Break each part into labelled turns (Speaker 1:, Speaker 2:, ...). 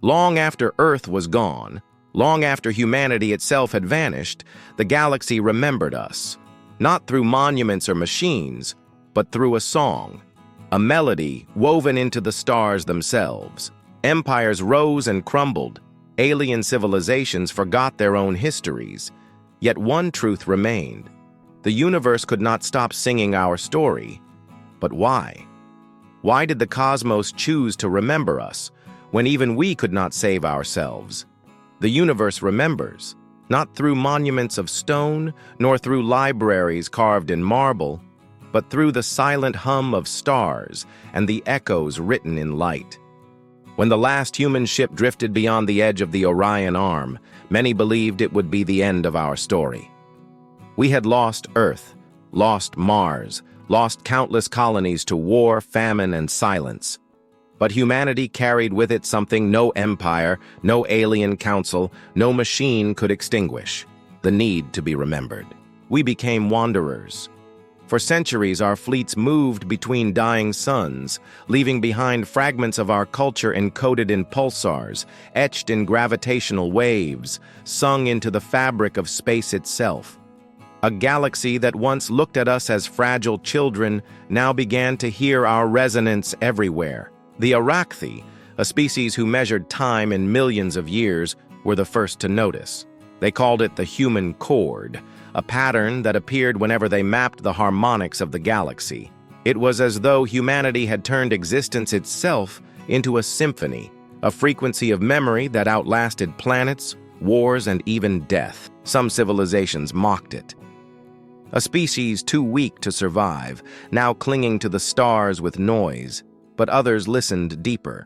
Speaker 1: Long after Earth was gone, long after humanity itself had vanished, the galaxy remembered us, not through monuments or machines, but through a song, a melody woven into the stars themselves. Empires rose and crumbled, alien civilizations forgot their own histories, yet one truth remained. The universe could not stop singing our story. But why? Why did the cosmos choose to remember us, when even we could not save ourselves? The universe remembers, not through monuments of stone, nor through libraries carved in marble, but through the silent hum of stars and the echoes written in light. When the last human ship drifted beyond the edge of the Orion Arm, many believed it would be the end of our story. We had lost Earth, lost Mars, lost countless colonies to war, famine, and silence. But humanity carried with it something no empire, no alien council, no machine could extinguish: the need to be remembered. We became wanderers. For centuries, our fleets moved between dying suns, leaving behind fragments of our culture encoded in pulsars, etched in gravitational waves, sung into the fabric of space itself. A galaxy that once looked at us as fragile children now began to hear our resonance everywhere. The Arakthy, a species who measured time in millions of years, were the first to notice. They called it the human chord, a pattern that appeared whenever they mapped the harmonics of the galaxy. It was as though humanity had turned existence itself into a symphony, a frequency of memory that outlasted planets, wars, and even death. Some civilizations mocked it. A species too weak to survive, now clinging to the stars with noise, but others listened deeper.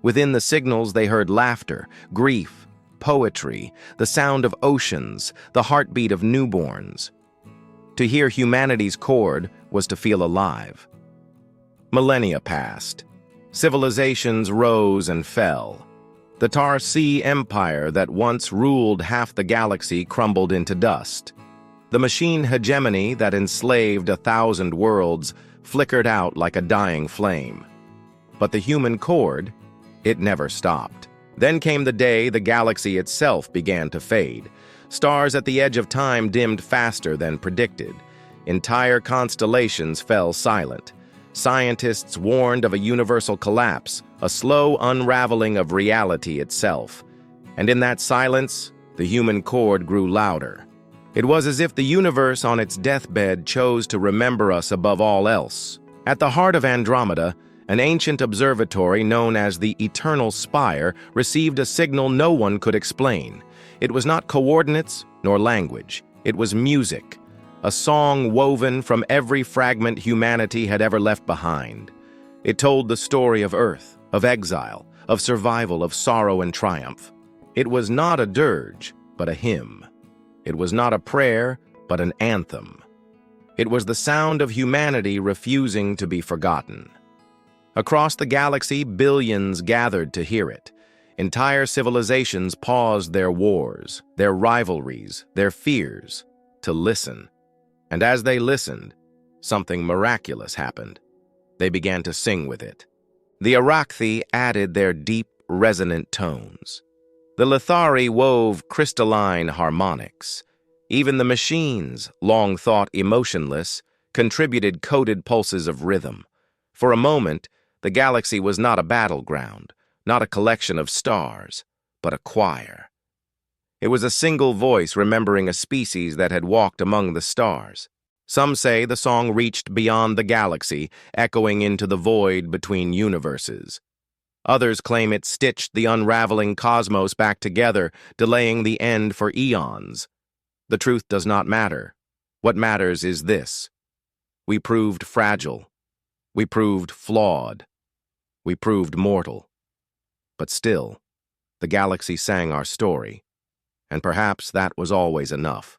Speaker 1: Within the signals they heard laughter, grief, poetry, the sound of oceans, the heartbeat of newborns. To hear humanity's chord was to feel alive. Millennia passed. Civilizations rose and fell. The Tar Sea Empire that once ruled half the galaxy crumbled into dust. The machine hegemony that enslaved 1,000 worlds flickered out like a dying flame. But the human chord, it never stopped. Then came the day the galaxy itself began to fade. Stars at the edge of time dimmed faster than predicted. Entire constellations fell silent. Scientists warned of a universal collapse, a slow unraveling of reality itself. And in that silence, the human chord grew louder. It was as if the universe on its deathbed chose to remember us above all else. At the heart of Andromeda, an ancient observatory known as the Eternal Spire received a signal no one could explain. It was not coordinates nor language. It was music, a song woven from every fragment humanity had ever left behind. It told the story of Earth, of exile, of survival, of sorrow and triumph. It was not a dirge, but a hymn. It was not a prayer, but an anthem. It was the sound of humanity refusing to be forgotten. Across the galaxy, billions gathered to hear it. Entire civilizations paused their wars, their rivalries, their fears, to listen. And as they listened, something miraculous happened. They began to sing with it. The Arakthy added their deep, resonant tones. The Lithari wove crystalline harmonics. Even the machines, long thought emotionless, contributed coded pulses of rhythm. For a moment, the galaxy was not a battleground, not a collection of stars, but a choir. It was a single voice remembering a species that had walked among the stars. Some say the song reached beyond the galaxy, echoing into the void between universes. Others claim it stitched the unraveling cosmos back together, delaying the end for eons. The truth does not matter. What matters is this: we proved fragile. We proved flawed. We proved mortal. But still, the galaxy sang our story, and perhaps that was always enough.